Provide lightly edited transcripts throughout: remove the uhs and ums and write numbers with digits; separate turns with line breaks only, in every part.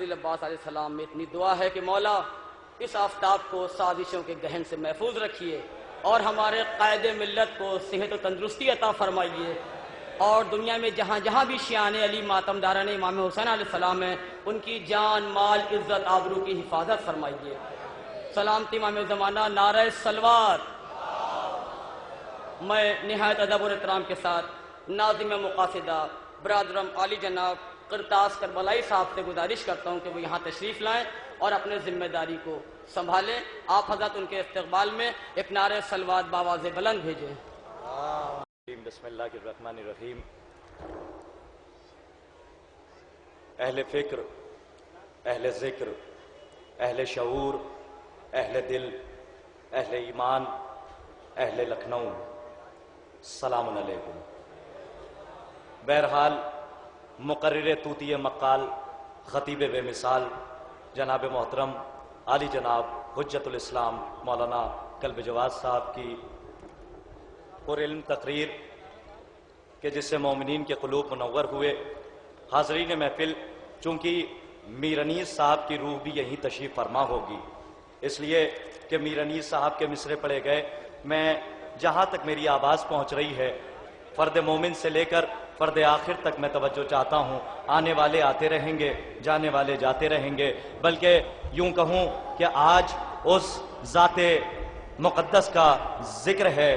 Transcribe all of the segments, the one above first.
فضل عباس علیہ السلام میں اتنی دعا ہے کہ مولا اس آفتاب کو سازشوں کے گہن سے محفوظ رکھیے اور ہمارے قائد ملت کو صحت و تندرستی عطا فرمائیے، اور دنیا میں جہاں جہاں بھی شیعان علی ماتم داران امام حسین علیہ السلام ہیں ان کی جان مال عزت آبرو کی حفاظت فرمائیے۔ سلامتی امام زمانہ، نعرہ صلوات۔ میں نہایت ادب اور احترام کے ساتھ ناظم مقاصدہ برادرم عالی جناب قرطاس کربلائی صاحب سے گزارش کرتا ہوں کہ وہ یہاں تشریف لائیں اور اپنے ذمہ داری کو سنبھالیں۔ آپ حضرت ان کے استقبال میں ایک نعرہ صلوات باواز بلند بھیجیں۔
بسم اللہ الرحمن الرحیم۔ اہل فکر، اہل ذکر، اہل شعور، اہل دل، اہل ایمان، اہل لکھنؤ، السلام علیکم۔ بہرحال مقرر توتی مقال، خطیب بے مثال جناب محترم عالی جناب حجت الاسلام مولانا کلب جواز صاحب کی پرعلم تقریر کہ جس سے مومنین کے قلوب منور ہوئے۔ حاضرین محفل، چونکہ میر انیس صاحب کی روح بھی یہیں تشریف فرما ہوگی، اس لیے کہ میر انیس صاحب کے مصرے پڑے گئے، میں جہاں تک میری آواز پہنچ رہی ہے فرد مومن سے لے کر فرد آخر تک میں توجہ چاہتا ہوں۔ آنے والے آتے رہیں گے، جانے والے جاتے رہیں گے، بلکہ یوں کہوں کہ آج اس ذات مقدس کا ذکر ہے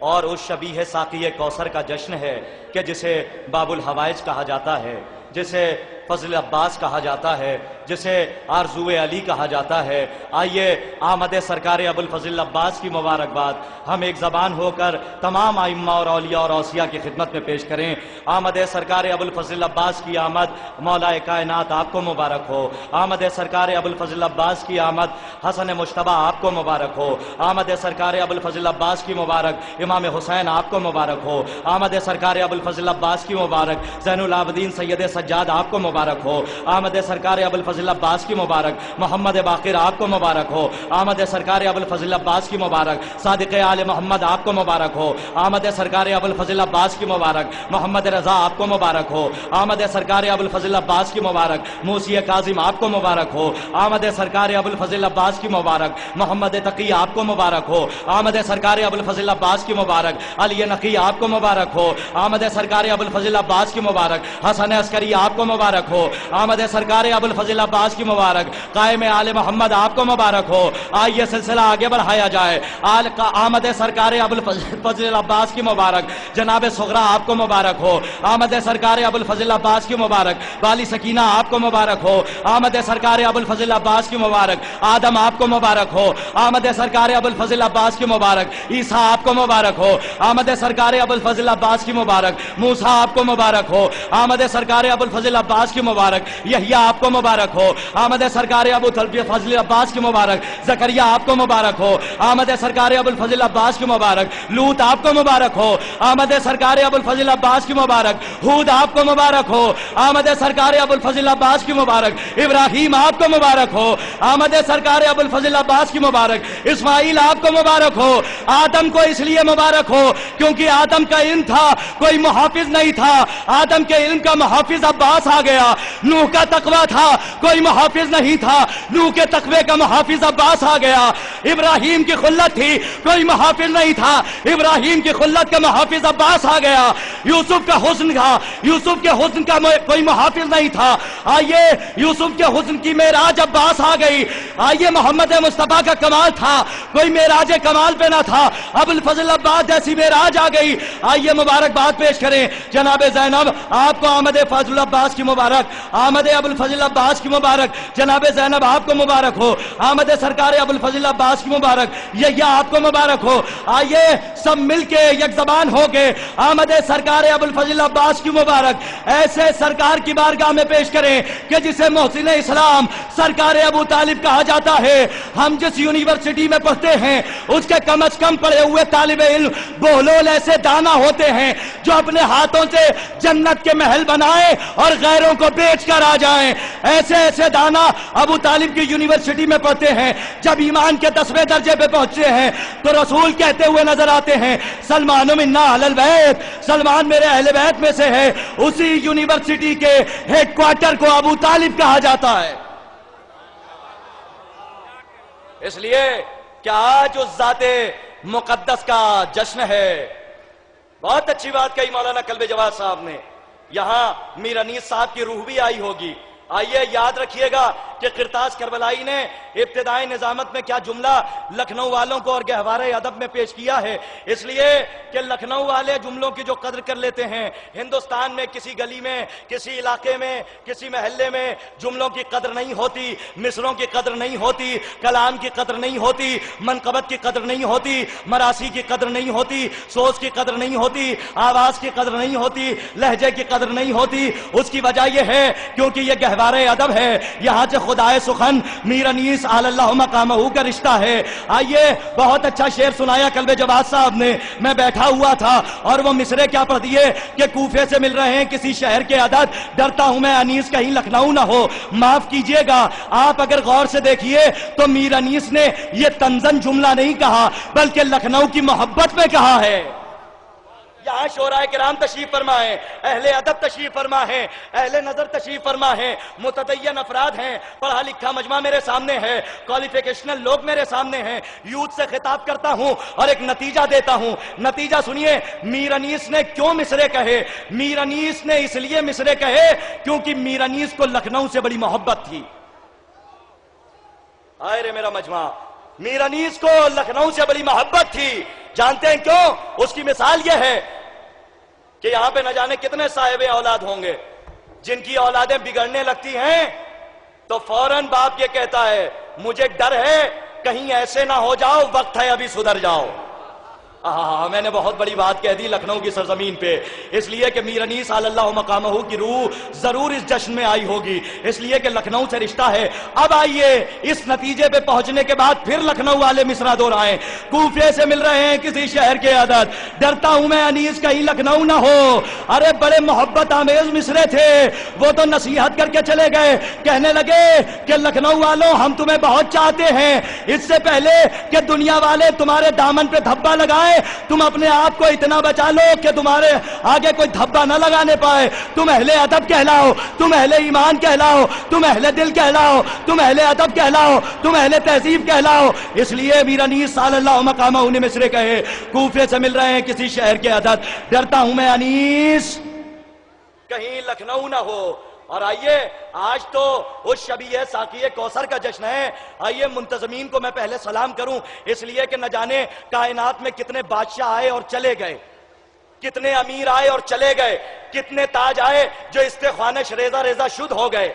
اور اس شبیہ ساقی کوثر کا جشن ہے کہ جسے باب الحوائج کہا جاتا ہے، جسے فضل عباس کہا جاتا ہے، جسے آرزو علی کہا جاتا ہے۔ آئیے آمد سرکار ابوالفضل عباس کی مبارکباد ہم ایک زبان ہو کر تمام ائمہ اور اولیاء اور اوصیاء کی خدمت میں پیش کریں۔ آمد سرکار ابوالفضل عباس کی آمد مولا کائنات آپ کو مبارک ہو۔ آمد سرکار ابوالفضل عباس کی آمد حسن مجتبیٰ آپ کو مبارک ہو۔ آمد سرکار ابوالفضل عباس کی مبارک امام حسین آپ کو مبارک ہو۔ آمد سرکار ابوالفضل عباس کی مبارک زین العابدین سید سجاد آپ کو مبارک ہو۔ آمد سرکار ابوالفضل عباس کی مبارک محمد باقر آپ کو مبارک ہو۔ آمد سرکار ابوالفضل عباس کی مبارک صادق آل محمد آپ کو مبارک ہو۔ آمد سرکار ابوالفضل عباس کی مبارک محمد رضا آپ کو مبارک ہو۔ آمد سرکار ابوالفضل عباس کی مبارک موسی کاظم آپ کو مبارک ہو۔ آمد سرکار ابوالفضل عباس کی مبارک محمد تقی آپ کو مبارک ہو۔ آمد سرکار ابوالفضل عباس کی مبارک علی نقی آپ کو مبارک ہو۔ آمد سرکار ابوالفضل عباس کی مبارک حسن عسکری آپ کو مبارک ہو۔ آمد سرکار ابوالفضل عباس کی مبارک قائم آل محمد آپ کو مبارک ہو۔ آئیے سلسلہ آگے بڑھایا جائے۔ آمد سرکار ابوالفضل عباس کی مبارک جناب صغرا آپ کو مبارک ہو۔ آمد سرکار ابوالفضل عباس کی مبارک والی سکینہ آپ کو مبارک ہو۔ آمد سرکار ابوالفضل عباس کی مبارک آدم آپ کو مبارک ہو۔ آمد سرکار ابوالفضل عباس کی مبارک عیسیٰ آپ کو مبارک ہو۔ آمد سرکار ابوالفضل عباس کی مبارک موسیٰ آپ کو مبارک ہو۔ آمد سرکار ابوالفضل عباس کی مبارک یحییٰ آپ کو مبارک ہو۔ آمد سرکار ابوالفضل عباس کی مبارک زکریا آپ کو مبارک ہو۔ آمد سرکار ابوالفضل عباس کی مبارک لوط آپ کو مبارک ہو۔ آمد سرکار ابوالفضل عباس کی مبارک ہود آپ کو مبارک ہو۔ آمد سرکار ابوالفضل عباس کی مبارک ابراہیم آپ کو مبارک ہو۔ آمد سرکار ابوالفضل عباس کی مبارک اسماعیل آپ کو مبارک ہو۔ آدم کو اس لیے مبارک ہو کیونکہ آدم کا علم تھا، کوئی محافظ نہیں تھا، آدم کے علم کا محافظ عباس آ گیا۔ نوح کا تقوی تھا، کوئی محافظ نہیں تھا، نوح کے تقوی کا محافظ عباس آ گیا۔ ابراہیم کی خلت تھی، کوئی محافظ نہیں تھا، ابراہیم کی خلت کا محافظ عباس آ گیا۔ یوسف کا حسن تھا، یوسف کے حسن کا کوئی محافظ نہیں تھا، آئیے یوسف کے حسن کی معراج عباس آ گئی۔ آئیے محمد مصطفیٰ کا کمال تھا، کوئی معراج کمال پہ نہ تھا، ابوالفضل عباس جیسی معراج آ گئی۔ آئیے مبارکباد پیش کریں جناب زینب آپ کو آمد فضل عباس کی مبارک، آمد ابوالفضل عباس کی مبارک جناب زینب آپ کو مبارک ہو۔ آمد سرکار ابوالفضل عباس کی مبارک یحییٰ آپ کو مبارک ہو۔ آئیے سب مل کے یک زبان ہو کے آمد سرکار ابوالفضل عباس کی مبارک ایسے سرکار کی بارگاہ میں پیش کریں کہ جسے محسن اسلام سرکار ابو طالب کہا جاتا ہے۔ ہم جس یونیورسٹی میں پڑھتے ہیں اس کے کم از کم پڑھے ہوئے طالب علم بہلول ایسے دانا ہوتے ہیں جو اپنے ہاتھوں سے جنت کے محل بنائیں اور غیروں کو بیچ کر آ جائیں۔ ایسے ایسے دانا ابو طالب کی یونیورسٹی میں پڑھتے ہیں۔ جب ایمان کے 10ویں درجے پہ پہنچتے ہیں تو رسول کہتے ہوئے نظر آتے ہیں سلمان منا اہل البیت، سلمان میرے اہل بیت میں سے ہے۔ اسی یونیورسٹی کے ہیڈ کوارٹر کو ابو طالب کہا جاتا ہے۔ اس لیے کہ آج اس ذات مقدس کا جشن ہے. بہت اچھی بات کہی مولانا کلب جواد صاحب نے. یہاں میر انیس صاحب کی روح بھی آئی ہوگی. آئیے یاد رکھیے گا کہ قرطاس کربلائی نے ابتدائی نظامت میں کیا جملہ لکھنؤ والوں کو اور گہوارہ ادب میں پیش کیا ہے. اس لیے کہ لکھنؤ والے جملوں کی جو قدر کر لیتے ہیں، ہندوستان میں کسی گلی میں، کسی علاقے میں، کسی محلے میں جملوں کی قدر نہیں ہوتی، مصروں کی قدر نہیں ہوتی، کلام کی قدر نہیں ہوتی، منقبت کی قدر نہیں ہوتی، مراسی کی قدر نہیں ہوتی، سوز کی قدر نہیں ہوتی، آواز کی قدر نہیں ہوتی، لہجے کی قدر نہیں ہوتی. اس کی وجہ یہ ہے کیونکہ یہ گہوارہ ادب ہے. یہاں سے خدائے سخن میر انیس آل اللہ مقامہ کا رشتہ ہے. آئیے بہت اچھا شعر سنایا کلب جواد صاحب نے. میں بیٹھا ہوا تھا اور وہ مصرے کیا پڑھ دیے کہ کوفے سے مل رہے ہیں کسی شہر کے عدد، ڈرتا ہوں میں انیس کہیں لکھنؤ نہ ہو. معاف کیجئے گا، آپ اگر غور سے دیکھیے تو میر انیس نے یہ طنزاً جملہ نہیں کہا بلکہ لکھنؤ کی محبت میں کہا ہے. یہاں شعراء کرام تشریف فرما ہیں، اہل ادب تشریف فرما ہیں، اہل نظر تشریف فرما ہیں، متدین افراد ہیں، پڑھا لکھا مجمع میرے سامنے ہے، کوالیفیکیشنل لوگ میرے سامنے ہیں. یوتھ سے خطاب کرتا ہوں اور ایک نتیجہ دیتا ہوں. نتیجہ سنیے، میر انیس نے کیوں مصرے کہے؟ میر انیس نے اس لیے مصرے کہے کیونکہ میر انیس کو لکھنؤ سے بڑی محبت تھی. آئے رے میرا مجمع، میر انیس کو لکھنؤ سے بڑی محبت تھی. جانتے ہیں کیوں؟ اس کی مثال یہ ہے کہ یہاں پہ نہ جانے کتنے صاحب اولاد ہوں گے جن کی اولادیں بگڑنے لگتی ہیں تو فوراً باپ یہ کہتا ہے مجھے ڈر ہے کہیں ایسے نہ ہو جاؤ، وقت ہے ابھی سدھر جاؤ. میں نے بہت بڑی بات کہہ دی لکھنؤ کی سرزمین پہ، اس لیے کہ میر انیس صلی اللہ مقامہ کی روح ضرور اس جشن میں آئی ہوگی، اس لیے کہ لکھنؤ سے رشتہ ہے. اب آئیے اس نتیجے پہ پہنچنے کے بعد پھر لکھنؤ والے مصرع دہرائیں. کوفے سے مل رہے ہیں کسی شہر کے عدد، ڈرتا ہوں میں انیس کہیں لکھنؤ نہ ہو. ارے بڑے محبت آمیز مصرے تھے. وہ تو نصیحت کر کے چلے گئے، کہنے لگے کہ لکھنؤ والوں ہم تمہیں بہت چاہتے ہیں. اس سے پہلے کہ دنیا والے تمہارے دامن پہ دھبا لگائے، تم اپنے آپ کو اتنا بچا لو کہ تمہارے آگے کوئی دھبا نہ لگانے پائے. تم اہل ادب کہلاؤ، تم اہل ایمان کہلاؤ، تم اہل دل کہلاؤ، تم اہل ادب کہلاؤ، تم اہل تہذیب کہلاؤ. اس لیے میر انیس صلی اللہ مقامہ انہیں مصرے کہے. کوفے سے مل رہے ہیں کسی شہر کے عدد، ڈرتا ہوں میں انیس کہیں لکھنؤ نہ ہو. اور آئیے آج تو اس شبیہ ساقیہ کوثر کا جشن ہے. آئیے منتظمین کو میں پہلے سلام کروں، اس لیے کہ نہ جانے کائنات میں کتنے بادشاہ آئے اور چلے گئے، کتنے امیر آئے اور چلے گئے، کتنے تاج آئے جو استخوانش ریزہ ریزہ شد ہو گئے،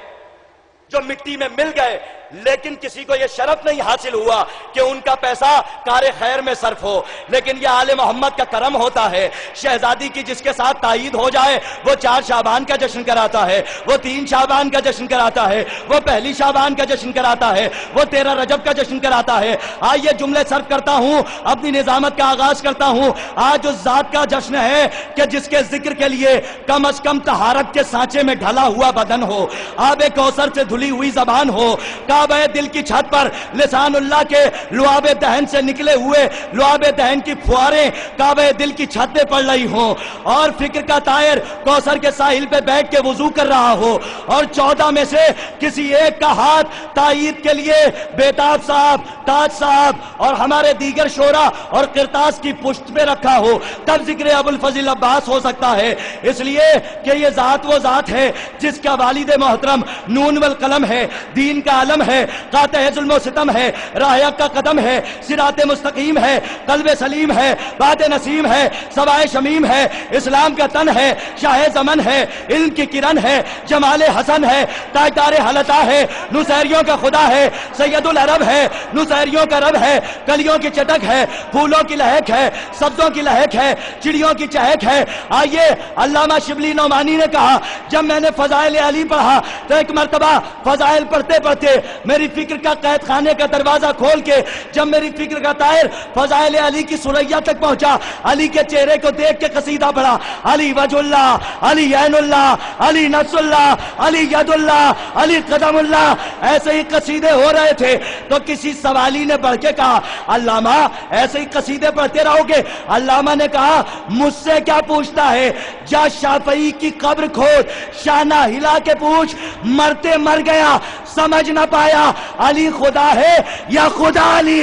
جو مٹی میں مل گئے، لیکن کسی کو یہ شرف نہیں حاصل ہوا کہ ان کا پیسہ کار خیر میں صرف ہو. لیکن یہ آل محمد کا کرم ہوتا ہے. شہزادی کی جس کے ساتھ تائید ہو جائے وہ 4 شعبان کا جشن کراتا ہے، وہ 3 شعبان کا جشن کراتا ہے، وہ 1 شعبان کا جشن کراتا ہے، وہ 13 رجب کا جشن کراتا ہے. آئیے جملے صرف کرتا ہوں، اپنی نظامت کا آغاز کرتا ہوں. آج اس ذات کا جشن ہے کہ جس کے ذکر کے لیے کم از کم طہارت کے سانچے میں ڈھلا ہوا بدن ہو، آب کوثر سے دھلی ہوئی زبان ہو، کعبہ دل کی چھت پر لسان اللہ کے لعاب دہن سے نکلے ہوئے لعاب دہن کی فواریں کعبہ دل کی چھت پہ پڑ رہی ہوں، اور فکر کا طائر کوثر کے ساحل پہ بیٹھ کے وضو کر رہا ہو، اور 14 میں سے کسی ایک کا ہاتھ تائید کے لیے بیتاب صاحب، تاج صاحب اور ہمارے دیگر شعراء اور قرطاس کی پشت پہ رکھا ہو، تب ذکر ابو الفضل عباس ہو سکتا ہے. اس لیے کہ یہ ذات وہ ذات ہے جس کا والد محترم نون والقلم ہے، دین کا علم ہے، قاطع ظلم و ستم ہے، راہ حق کا قدم ہے، صراط مستقیم ہے، قلب سلیم ہے، بات نسیم ہے، سوائے شمیم ہے، اسلام کا تن ہے، شاہ زمن ہے، علم کی کرن ہے، جمال حسن ہے، تاجدار حلطہ ہے، نصیریوں کا خدا ہے، سید العرب ہے، نصیریوں کا رب ہے، کلیوں کی چٹک ہے، پھولوں کی لہک ہے، سبزوں کی لہک ہے، چڑیوں کی چہک ہے. آئیے علامہ شبلی نعمانی نے کہا جب میں نے فضائل علی پڑھا تو ایک مرتبہ فضائل پڑھتے پڑھتے میری فکر کا قید خانے کا دروازہ کھول کے جب میری فکر کا طائر فضائل علی کی سریا تک پہنچا، علی کے چہرے کو دیکھ کے قصیدہ پڑھا، علی وجہ اللہ، علی عین اللہ، علی نفس اللہ، علی ید اللہ، علی قدم اللہ. ایسے ہی قصیدے ہو رہے تھے تو کسی سوائے
علی نے بڑھ کے کہا علامہ ایسے ہی قصیدے پڑھتے رہو گے؟ علامہ نے کہا مجھ سے کیا پوچھتا ہے، جا شافعی کی قبر کھود، شانہ ہلا کے پوچھ، مرتے مر گیا سمجھ نہ پایا علی خدا ہے یا خدا علی۔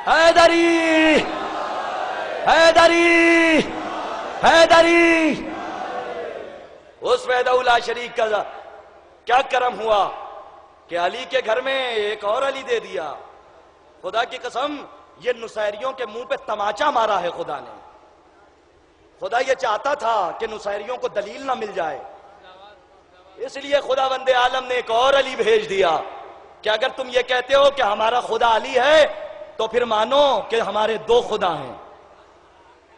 حیدری حیدری حیدری، اس وحدہ لا شریک کا کیا کرم ہوا کہ علی کے گھر میں ایک اور علی دے دیا۔ خدا کی قسم یہ نصیریوں کے منہ پہ تماچا مارا ہے خدا نے۔ خدا یہ چاہتا تھا کہ نصیریوں کو دلیل نہ مل جائے، اس لیے خدا بند عالم نے ایک اور علی بھیج دیا کہ اگر تم یہ کہتے ہو کہ ہمارا خدا علی ہے تو پھر مانو کہ ہمارے دو خدا ہیں۔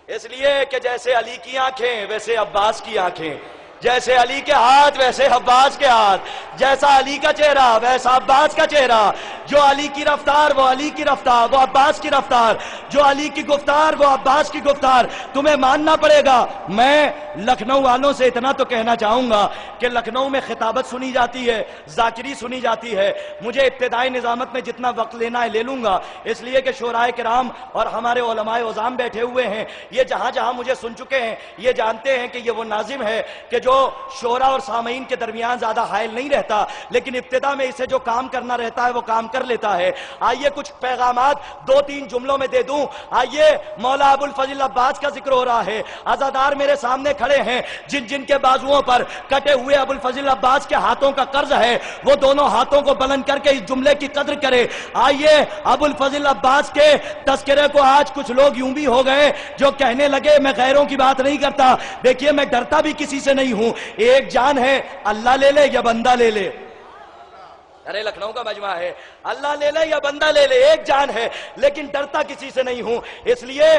اس لیے کہ جیسے علی کی آنکھیں ویسے عباس کی آنکھیں، جیسے علی کے ہاتھ ویسے عباس کے ہاتھ، جیسا علی کا چہرہ ویسا عباس کا چہرہ، جو علی کی رفتار وہ علی کی رفتار، وہ عباس کی رفتار، جو علی کی گفتار وہ عباس کی گفتار، تمہیں ماننا پڑے گا۔ میں لکھنؤ والوں سے اتنا تو کہنا چاہوں گا کہ لکھنؤ میں خطابت سنی جاتی ہے، ذاکری سنی جاتی ہے، مجھے ابتدائی نظامت میں جتنا وقت لینا ہے لے لوں گا، اس لیے کہ شورائے کرام اور ہمارے علماء عظام بیٹھے ہوئے ہیں، یہ جہاں جہاں مجھے سن چکے ہیں یہ جانتے ہیں کہ یہ وہ ناظم ہے کہ جو شورا اور سامعین کے درمیان زیادہ حائل نہیں رہتا، لیکن ابتدا میں اسے جو کام کرنا رہتا ہے وہ کام کر لیتا ہے۔ آئیے کچھ پیغامات دو تین جملوں میں دے دوں۔ آئیے، مولا ابو الفضل عباس کا ذکر ہو رہا ہے، عزادار میرے سامنے کھڑے ہیں، جن جن کے بازوؤں پر کٹے ہوئے ابو الفضل عباس کے ہاتھوں کا قرض ہے، وہ دونوں ہاتھوں کو بلند کر کے اس جملے کی قدر کرے۔ آئیے، ابو الفضل عباس کے تذکرے کو آج کچھ لوگ یوں بھی ہو گئے جو کہنے لگے میں غیروں کی بات نہیں کرتا۔ دیکھیے میں ڈرتا بھی کسی سے نہیں ہوں، ایک جان ہے، اللہ لے لے یا بندہ لے لے۔ ارے لکھنؤ کا مجمع ہے، اللہ لے لے یا بندہ لے لے، ایک جان ہے، لیکن ڈرتا کسی سے نہیں ہوں، اس لیے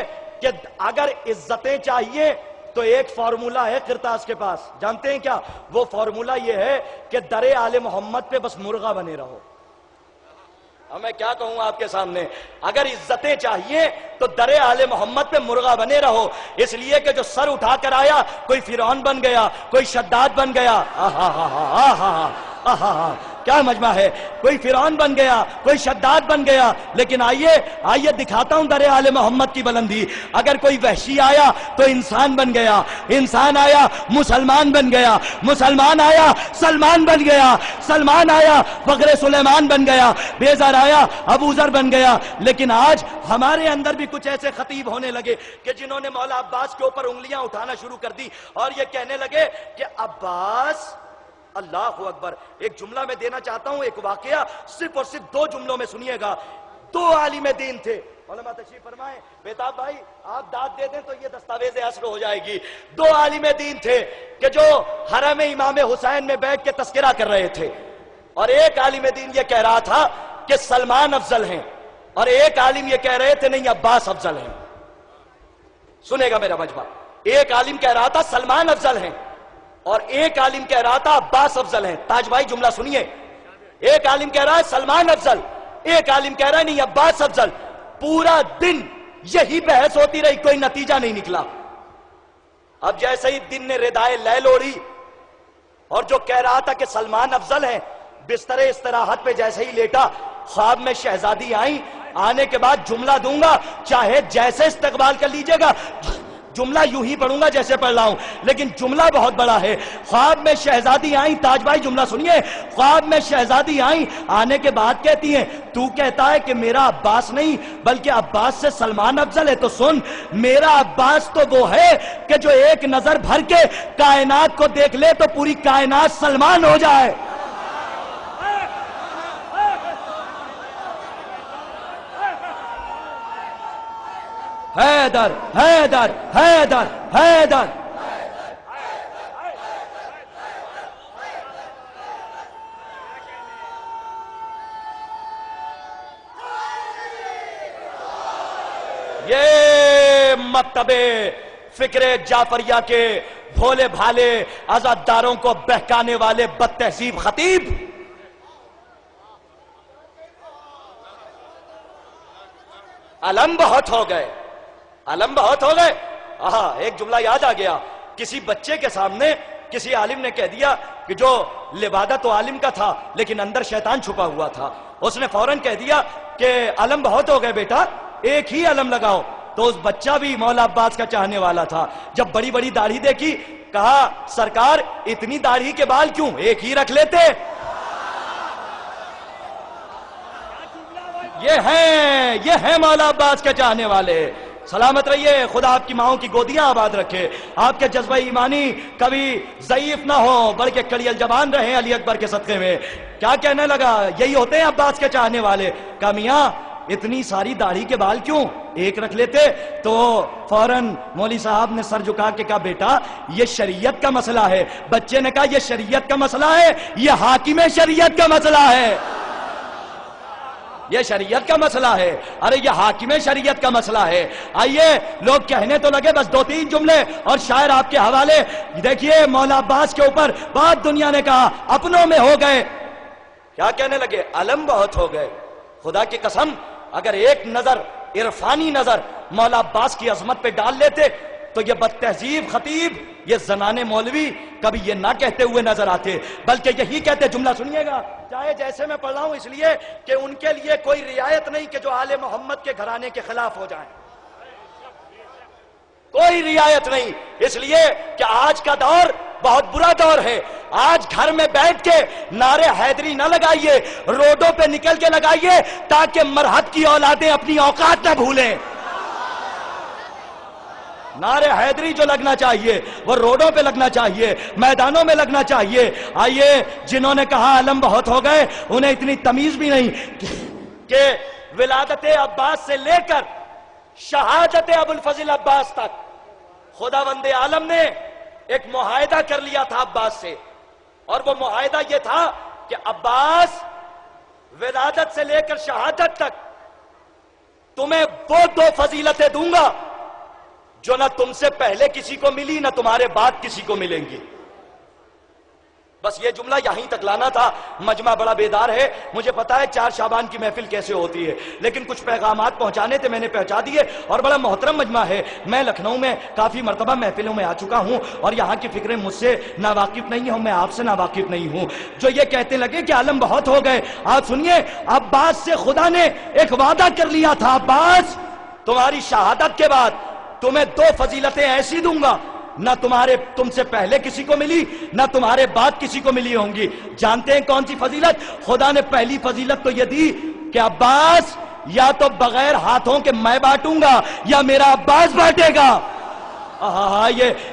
کہ اگر عزتیں چاہیے تو ایک فارمولا ہے کرتاس کے پاس، جانتے ہیں کیا؟ وہ فارمولا یہ ہے کہ در آل محمد پہ بس مرغا بنے رہو۔ اب میں کیا کہوں آپ کے سامنے، اگر عزتیں چاہیے تو در آل محمد پہ مرغا بنے رہو، اس لیے کہ جو سر اٹھا کر آیا کوئی فرعون بن گیا، کوئی شداد بن گیا، کیا مجمع ہے، کوئی فرعون بن گیا، کوئی شداد بن گیا، لیکن آئیے دکھاتا ہوں در آل محمد کی بلندی۔ اگر کوئی وحشی آیا تو انسان بن گیا، انسان آیا مسلمان بن گیا، مسلمان آیا سلمان بن گیا، سلمان آیا فخر سلیمان بن گیا، بیزار آیا ابو ذر بن گیا۔ لیکن آج ہمارے اندر بھی کچھ ایسے خطیب ہونے لگے کہ جنہوں نے مولا عباس کے اوپر انگلیاں اٹھانا شروع کر دی اور یہ کہنے لگے کہ عباس، اللہ اکبر۔ ایک جملہ میں دینا چاہتا ہوں، ایک واقعہ صرف اور صرف دو جملوں میں سنیے گا۔ دو عالم دین تھے، علماء تشریف فرمائیں، بیتاب بھائی آپ داد دے دیں تو یہ دستاویز اصل ہو جائے گی۔ دو عالم دین تھے کہ جو حرم امام حسین میں بیٹھ کے تذکرہ کر رہے تھے، اور ایک عالم دین یہ کہہ رہا تھا کہ سلمان افضل ہیں، اور ایک عالم یہ کہہ رہے تھے نہیں عباس افضل ہیں۔ سنے گا میرا مجمع، ایک عالم کہہ رہا تھا سلمان افضل ہیں اور ایک عالم کہہ رہا تھا عباس افضل ہیں۔ تاج بھائی جملہ سنیے، ایک عالم کہہ رہا ہے سلمان افضل، ایک عالم کہہ رہا ہے نہیں عباس افضل۔ پورا دن یہی بحث ہوتی رہی، کوئی نتیجہ نہیں نکلا۔ اب جیسے ہی دن نے ردائے لیل اوڑھی اور جو کہہ رہا تھا کہ سلمان افضل ہیں بستر استراحت پہ جیسے ہی لیٹا، خواب میں شہزادی آئیں، آنے کے بعد جملہ دوں گا، چاہے جیسے استقبال کر لیجئے گا، جملہ یوں ہی پڑھوں گا جیسے پڑھ رہا ہوں، لیکن جملہ بہت بڑا ہے۔ خواب میں شہزادی آئیں، تاج بھائی جملہ سنیے، خواب میں شہزادی آئیں، آنے کے بعد کہتی ہیں تو کہتا ہے کہ میرا عباس نہیں بلکہ عباس سے سلمان افضل ہے، تو سن میرا عباس تو وہ ہے کہ جو ایک نظر بھر کے کائنات کو دیکھ لے تو پوری کائنات سلمان ہو جائے۔ حیدر حیدر حیدر حیدر۔ یہ مکتب فکر جعفریہ کے بھولے بھالے عزاداروں کو بہکانے والے بد تہذیب خطیب، علم بہت ہو گئے، علم بہت ہو گئے۔ ایک جملہ یاد آ گیا، کسی بچے کے سامنے کسی عالم نے کہہ دیا کہ جو لبادہ تو عالم کا تھا لیکن اندر شیطان چھپا ہوا تھا، اس نے فوراً کہہ دیا کہ علم بہت ہو گئے بیٹا، ایک ہی علم لگاؤ۔ تو اس بچہ بھی مولا عباس کا چاہنے والا تھا، جب بڑی بڑی داڑھی دیکھی کہا سرکار اتنی داڑھی کے بال کیوں، ایک ہی رکھ لیتے۔ یہ ہیں مولا عباس کے چاہنے والے۔ سلامت رہیے، خدا آپ کی ماؤں کی گودیاں آباد رکھے، آپ کے جذبہ ایمانی کبھی ضعیف نہ ہو بلکہ کڑی الجبان رہیں علی اکبر کے صدقے میں۔ کیا کہنے لگا، یہی ہوتے ہیں عباس کے چاہنے والے۔ کہا میاں اتنی ساری داڑھی کے بال کیوں، ایک رکھ لیتے۔ تو فوراً مولوی صاحب نے سر جھکا کے کہا بیٹا یہ شریعت کا مسئلہ ہے۔ بچے نے کہا یہ شریعت کا مسئلہ ہے، یہ حاکم شریعت کا مسئلہ ہے، یہ شریعت کا مسئلہ ہے، ارے یہ حاکم شریعت کا مسئلہ ہے۔ آئیے لوگ کہنے تو لگے بس 2-3 جملے اور شاعر آپ کے حوالے دیکھیے، مولا عباس کے اوپر بات دنیا نے کہا اپنوں میں ہو گئے۔ کیا کہنے لگے، علم بہت ہو گئے۔ خدا کی قسم اگر ایک نظر عرفانی نظر مولا عباس کی عظمت پہ ڈال لیتے تو یہ بد تہذیب خطیب، یہ زنانے مولوی کبھی یہ نہ کہتے ہوئے نظر آتے، بلکہ یہی کہتے۔ جملہ سنیے گا، چاہے جیسے میں پڑھ رہا ہوں، اس لیے کہ ان کے لیے کوئی رعایت نہیں کہ جو آل محمد کے گھرانے کے خلاف ہو جائیں، کوئی رعایت نہیں، اس لیے کہ آج کا دور بہت برا دور ہے۔ آج گھر میں بیٹھ کے نعرے حیدری نہ لگائیے، روڈوں پہ نکل کے لگائیے تاکہ مرحت کی اولادیں اپنی اوقات نہ بھولیں۔ نعرے حیدری جو لگنا چاہیے وہ روڈوں پہ لگنا چاہیے، میدانوں میں لگنا چاہیے۔ آئیے جنہوں نے کہا علم بہت ہو گئے، انہیں اتنی تمیز بھی نہیں کہ ولادت عباس سے لے کر شہادت ابوالفضل عباس تک خداوند عالم نے ایک معاہدہ کر لیا تھا عباس سے، اور وہ معاہدہ یہ تھا کہ عباس ولادت سے لے کر شہادت تک تمہیں وہ 2 فضیلتیں دوں گا جو نہ تم سے پہلے کسی کو ملی نہ تمہارے بعد کسی کو ملیں گی۔ بس یہ جملہ یہیں تک لانا تھا۔ مجمع بڑا بیدار ہے، مجھے پتا ہے 4 شعبان کی محفل کیسے ہوتی ہے، لیکن کچھ پیغامات پہنچانے تھے، میں نے پہنچا دیے، اور بڑا محترم مجمع ہے۔ میں لکھنؤ میں کافی مرتبہ محفلوں میں آ چکا ہوں اور یہاں کی فکریں مجھ سے ناواقف نہیں ہوں، میں آپ سے ناواقف نہیں ہوں۔ جو یہ کہتے لگے کہ عالم بہت ہو گئے، آپ سنیے، عباس سے خدا نے ایک وعدہ کر لیا تھا، عباس تمہاری شہادت کے بعد تمہیں 2 فضیلتیں ایسی دوں گا نہ تم سے پہلے کسی کو ملی نہ تمہارے بعد کسی کو ملی ہوں گی۔ جانتے ہیں کون سی فضیلت؟ خدا نے پہلی فضیلت تو یہ دی کہ عباس یا تو بغیر ہاتھوں کے میں بانٹوں گا یا میرا عباس بانٹے گا۔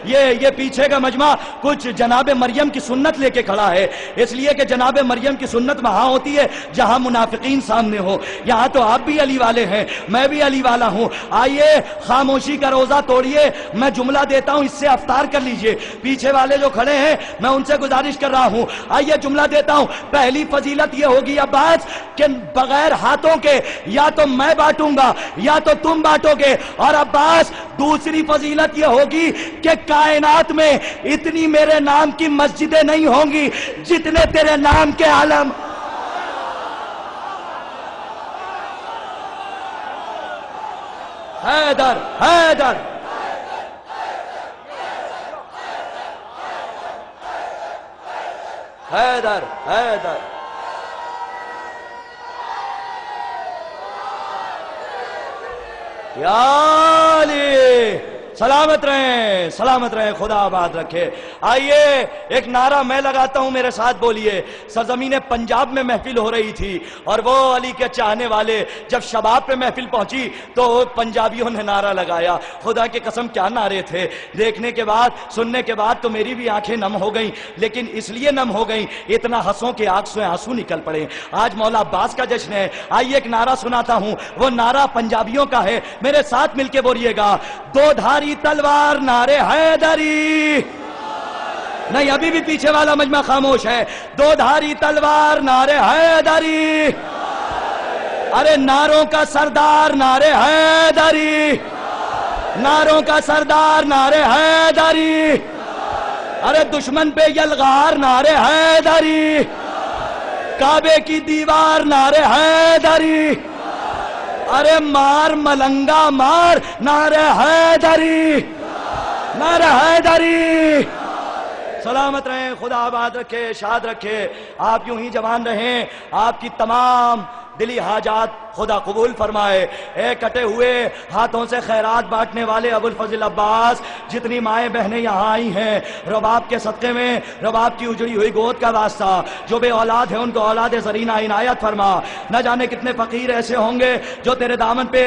یہ پیچھے کا مجمع کچھ جناب مریم کی سنت لے کے کھڑا ہے، اس لیے کہ جناب مریم کی سنت وہاں ہوتی ہے جہاں منافقین سامنے ہو۔ یہاں تو آپ بھی علی والے ہیں، میں بھی علی والا ہوں۔ آئیے خاموشی کا روزہ توڑیے، میں جملہ دیتا ہوں، اس سے افطار کر لیجئے۔ پیچھے والے جو کھڑے ہیں میں ان سے گزارش کر رہا ہوں، آئیے جملہ دیتا ہوں۔ پہلی فضیلت یہ ہوگی عباس کہ بغیر ہاتھوں کے یا تو میں بانٹوں گا یا تو تم بانٹو گے، اور عباس دوسری فضیلت یہ ہوگی کہ کائنات میں اتنی میرے نام کی مسجدیں نہیں ہوں گی جتنے تیرے نام کے عالم۔ حیدر حیدر حیدر حیدر یا علی، سلامت رہیں سلامت رہیں، خدا آباد رکھے۔ آئیے ایک نعرہ میں لگاتا ہوں، میرے ساتھ بولیے۔ سرزمین پنجاب میں محفل ہو رہی تھی اور وہ علی کے چاہنے والے جب شباب پہ محفل پہنچی تو پنجابیوں نے نعرہ لگایا، خدا کی قسم کیا نعرے تھے۔ دیکھنے کے بعد سننے کے بعد تو میری بھی آنکھیں نم ہو گئیں، لیکن اس لیے نم ہو گئیں اتنا ہنسوں کے آنکھ سے آنسو نکل پڑے۔ آج مولا عباس کا جشن ہے، آئیے ایک نعرہ سناتا ہوں، وہ نعرہ پنجابیوں کا ہے، میرے ساتھ مل کے بولیے گا۔ دو دھاری تلوار نعرے حیدری، نہیں ابھی بھی پیچھے والا مجمع خاموش ہے۔ دو دھاری تلوار نعرے حیدری، ارے نعروں کا سردار نعرے حیدری، نعروں کا سردار نعرے حیدری، ارے دشمن پہ یلغار نعرے حیدری، کعبے کی دیوار نعرے حیدری، ارے مار ملنگا مار نعرہ حیدری، نعرہ حیدری۔ سلامت رہیں، خدا آباد رکھے، شاد رکھے، آپ یوں ہی جوان رہیں، آپ کی تمام دلی حاجات خدا قبول فرمائے۔ اے کٹے ہوئے ہاتھوں سے خیرات بانٹنے والے ابو الفضل عباس، جتنی مائیں بہنیں یہاں آئی ہیں، رباب کے صدقے میں رباب کی اجڑی ہوئی گود کا واسطہ، جو بے اولاد ہیں ان کو اولاد زرینہ عنایت فرما۔ نہ جانے کتنے فقیر ایسے ہوں گے جو تیرے دامن پہ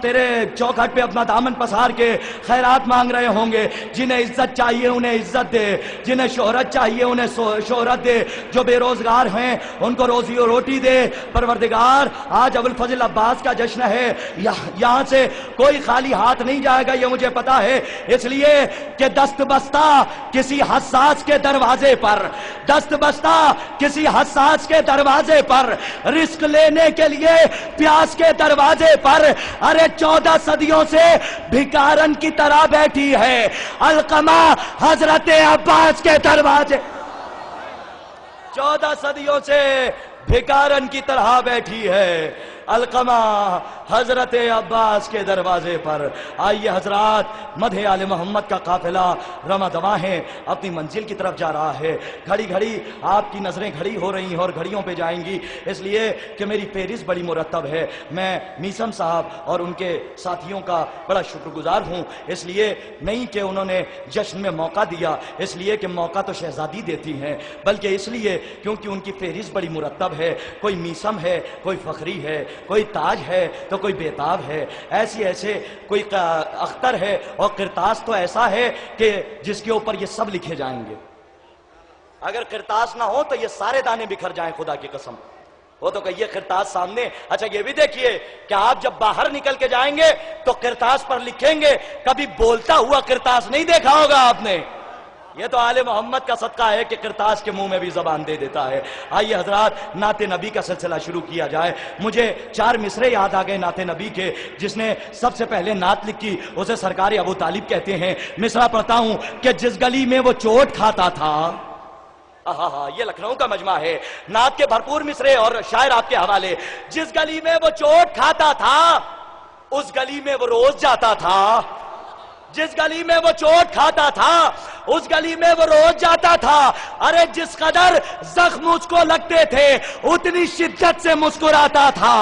تیرے چوکھٹ پہ اپنا دامن پسار کے خیرات مانگ رہے ہوں گے۔ جنہیں عزت چاہیے انہیں عزت دے، جنہیں شہرت چاہیے انہیں شہرت دے، جو بے روزگار ہیں ان کو روزی و روٹی دے۔ پروردگار، آج ابو الفضل عباس کا جشن ہے، یہاں سے کوئی خالی ہاتھ نہیں جائے گا، یہ مجھے پتا ہے، اس لیے کہ دست بستہ کسی حساس کے دروازے پر، دست بستہ کسی حساس کے دروازے پر، رزق لینے کے لیے پیاس کے دروازے پر، ارے 14 صدیوں سے بھکارن کی طرح بیٹھی ہے علقمہ حضرت عباس کے دروازے، 14 صدیوں سے بھکارن کی طرح بیٹھی ہے علقمہ حضرت عباس کے دروازے پر۔ آئیے حضرات، مدح آل محمد کا قافلہ رواں دواں ہے، اپنی منزل کی طرف جا رہا ہے۔ گھڑی گھڑی آپ کی نظریں گھڑی ہو رہی ہیں اور گھڑیوں پہ جائیں گی، اس لیے کہ میری فہرست بڑی مرتب ہے۔ میں میثم صاحب اور ان کے ساتھیوں کا بڑا شکر گزار ہوں، اس لیے نہیں کہ انہوں نے جشن میں موقع دیا، اس لیے کہ موقع تو شہزادی دیتی ہیں، بلکہ اس لیے کیونکہ ان کی فہرست بڑی مرتب ہے۔ کوئی میثم ہے، کوئی فخری ہے، کوئی تاج ہے تو کوئی بیتاب ہے، ایسے کوئی اختر ہے، اور قرطاس تو ایسا ہے کہ جس کے اوپر یہ سب لکھے جائیں گے۔ اگر قرطاس نہ ہو تو یہ سارے دانے بکھر جائیں، خدا کی قسم۔ وہ تو کہیے قرطاس سامنے۔ اچھا یہ بھی دیکھیے کہ آپ جب باہر نکل کے جائیں گے تو قرطاس پر لکھیں گے، کبھی بولتا ہوا قرطاس نہیں دیکھا ہوگا آپ نے۔ یہ تو آل محمد کا صدقہ ہے کہ قرطاس کے منہ میں بھی زبان دے دیتا ہے۔ آئیے حضرات، نعت نبی کا سلسلہ شروع کیا جائے۔ مجھے 4 مصرے یاد آ گئے نعت نبی کے، جس نے سب سے پہلے نعت لکھی اسے سرکار ابو طالب کہتے ہیں۔ مصرع پڑھتا ہوں کہ جس گلی میں وہ چوٹ کھاتا تھا، یہ لکھنؤ کا مجمع ہے، نعت کے بھرپور مصرے اور شاعر آپ کے حوالے۔ جس گلی میں وہ چوٹ کھاتا تھا اس گلی میں وہ روز جاتا تھا، جس گلی میں وہ چوٹ کھاتا تھا اس گلی میں وہ روز جاتا تھا۔ ارے جس قدر زخم اس کو لگتے تھے اتنی شدت سے مسکراتا تھا،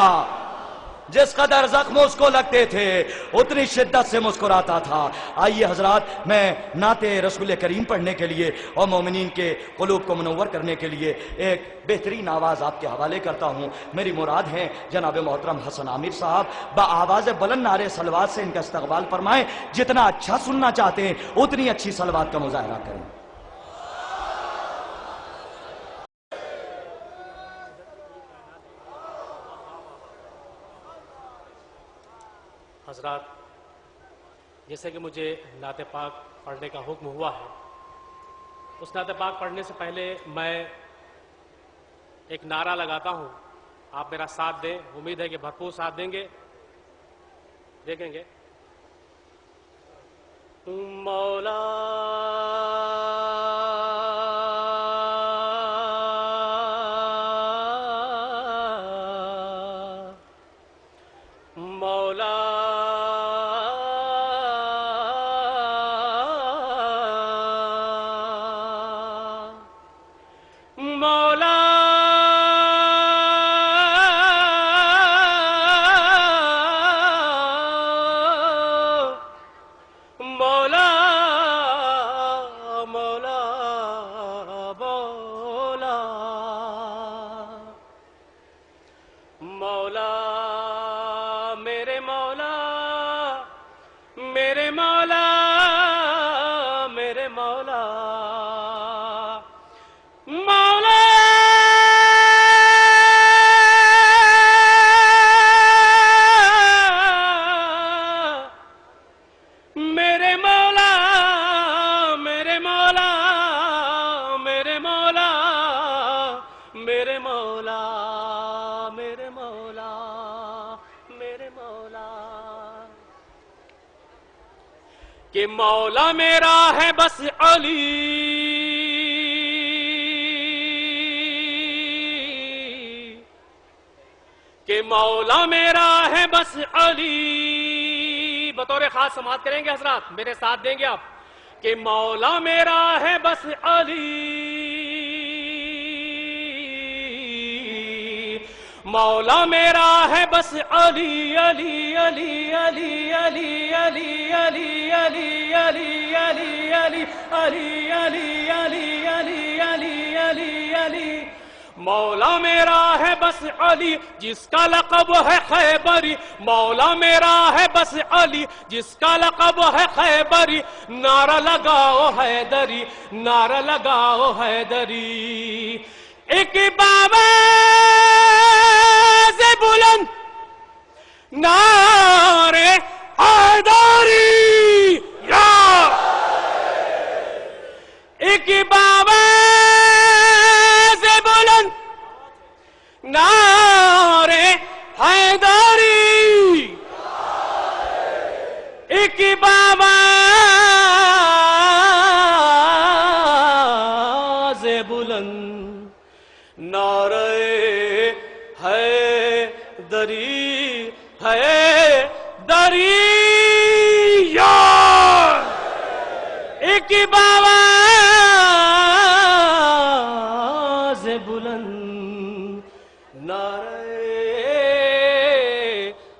جس قدر زخم اس کو لگتے تھے اتنی شدت سے مسکراتا تھا۔ آئیے حضرات، میں نعت رسول کریم پڑھنے کے لیے اور مومنین کے قلوب کو منور کرنے کے لیے ایک بہترین آواز آپ کے حوالے کرتا ہوں۔ میری مراد ہیں جناب محترم حسن عامر صاحب، بآواز بلند نعرے صلوات سے ان کا استقبال فرمائیں۔ جتنا اچھا سننا چاہتے ہیں اتنی اچھی صلوات کا مظاہرہ کریں۔
حضرات، جیسے کہ مجھے نعت پاک پڑھنے کا حکم ہوا ہے، اس نعت پاک پڑھنے سے پہلے میں ایک نعرہ لگاتا ہوں، آپ میرا ساتھ دیں، امید ہے کہ بھرپور ساتھ دیں گے۔ دیکھیں گے مولا کہ مولا میرا ہے بس علی، کہ مولا میرا ہے بس علی۔ بطور خاص سماعت کریں گے حضرات، میرے ساتھ دیں گے آپ۔ کہ مولا میرا ہے بس علی، مولا میرا ہے بس علی علی علی علی علی علی علی علی علی علی علی علی علی علی علی علی علی علی، مولا میرا ہے بس علی جس کا لقب ہے خیبری، مولا میرا ہے بس علی جس کا لقب ہے خیبری، نعرہ لگاؤ حیدری، نعرہ لگاؤ حیدری، ایک باواز بلند نعرے حیدری، یا ایک باواز بلند نعرے حیدری، ایک باواز بلند نعرے حیدری، حیدری، یا ایک باواز بلند نعرے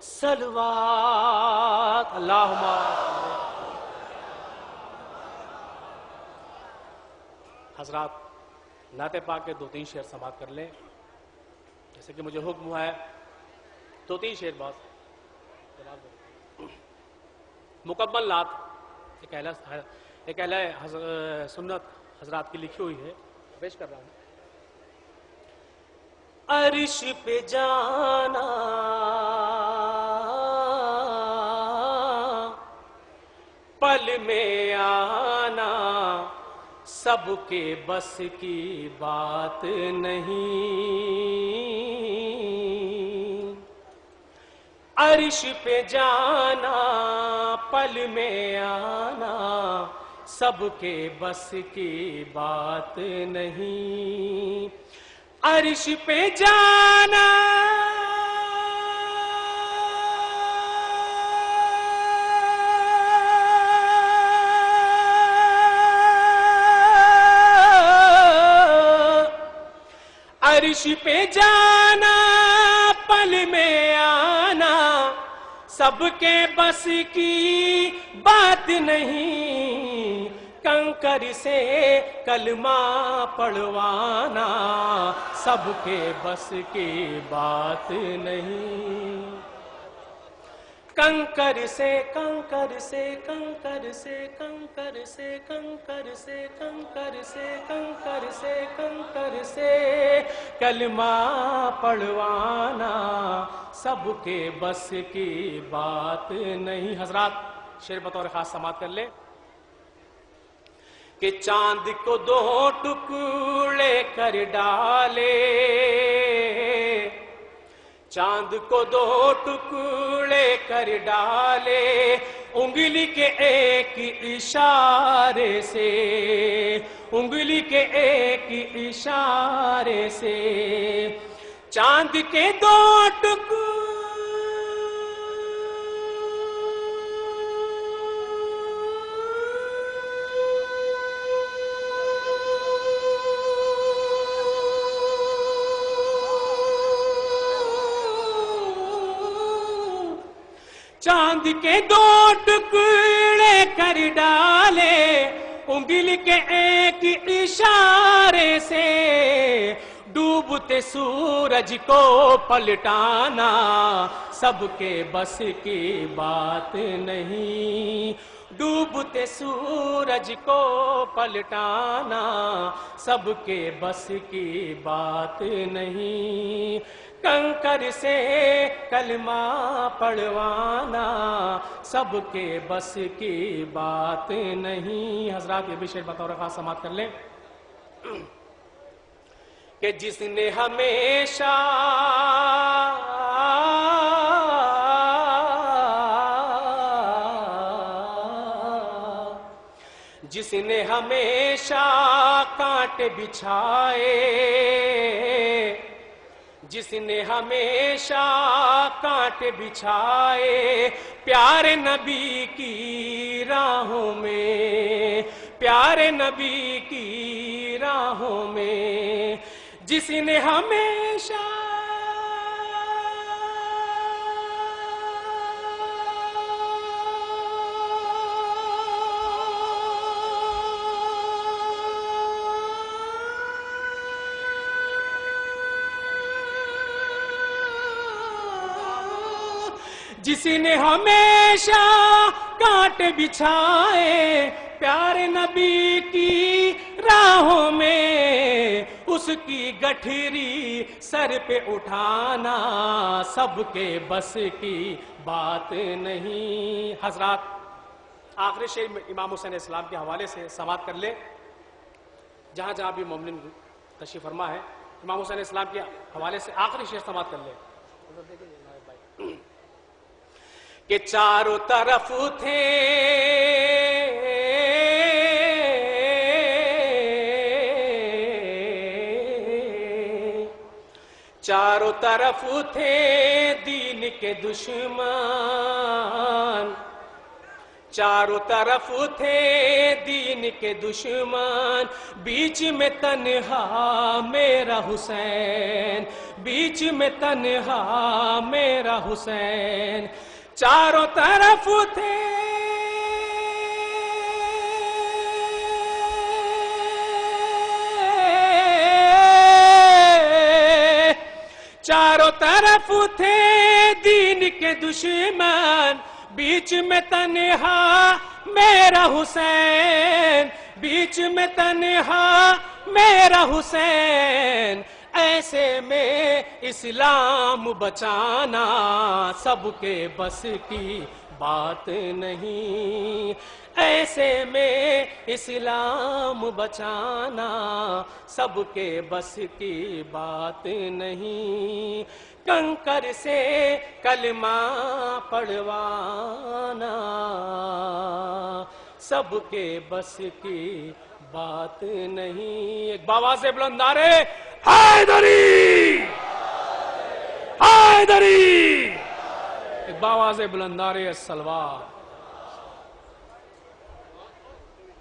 صلوات، اللہم حضرات نعت پاک کے 2-3 شعر سماعت کر لیں، جیسے کہ مجھے حکم ہوا ہے 2-3 شعر بات مکمل نعت ایک اہل سنت حضرات کی لکھی ہوئی ہے، پیش کر رہا ہوں۔ عرش پہ جانا پل میں آنا سب کے بس کی بات نہیں، عرش پہ جانا پل میں آنا سب کے بس کی بات نہیں، عرش پہ جانا عرش پہ جانا پل میں آنا سب کے بس کی بات نہیں، کنکر سے کلمہ پڑھوانا سب کے بس کی بات نہیں، کنکر سے کنکر سے کنکر سے کنکر سے کنکر سے کنکر سے کنکر سے کنکر سے کلمہ پڑھوانا سب کے بس کی بات نہیں۔ حضرات شعر بطور خاص سماعت کر لیں کہ چاند کو 2 ٹکڑے کر ڈالے، چاند کو 2 ٹکڑے کر ڈالے، انگلی کے ایک اشارے سے، انگلی کے ایک اشارے سے، چاند کے 2 ٹکڑے چاند کے 2 ٹکڑے کر ڈالے، انگلی کے ایک اشارے سے، ڈوبتے سورج کو پلٹانا سب کے بس کی بات نہیں، ڈوبتے سورج کو پلٹانا سب کے بس کی بات نہیں، کنکر سے کلمہ پڑھوانا سب کے بس کی بات نہیں۔ حضرات یہ بھی شعر بطور خاص سماعت کر لیں کہ جس نے ہمیشہ جس نے ہمیشہ کانٹے بچھائے، جس نے ہمیشہ کانٹے بچھائے پیارے نبی کی راہوں میں، پیارے نبی کی راہوں میں، جس نے ہمیشہ جس نے ہمیشہ کانٹے بچھائے پیارے نبی کی راہوں میں، اس کی گٹھری سر پہ اٹھانا سب کے بس کی بات نہیں۔ حضرات آخری شعر امام حسین علیہ السلام کے حوالے سے سماعت کر لیں، جہاں جہاں بھی مومن تشریف فرما ہے امام حسین علیہ السلام کے حوالے سے آخری شعر سماعت کر لیں کہ چاروں طرف تھے چاروں طرف تھے دین کے دشمن، چاروں طرف تھے دین کے دشمن، بیچ میں تنہا میرا حسین، بیچ میں تنہا میرا حسین، چاروں طرف تھے چاروں طرف تھے دین کے دشمن، بیچ میں تنہا میرا حسین، بیچ میں تنہا میرا حسین، ایسے میں اسلام بچانا سب کے بس کی بات نہیں، ایسے میں اسلام بچانا سب کے بس کی بات نہیں، کنکر سے کلمہ پڑھوانا سب کے بس کی بات نہیں۔ ایک باواز بلند نعرے حیدری حیدری، ایک باواز بلند نعرے السلوات۔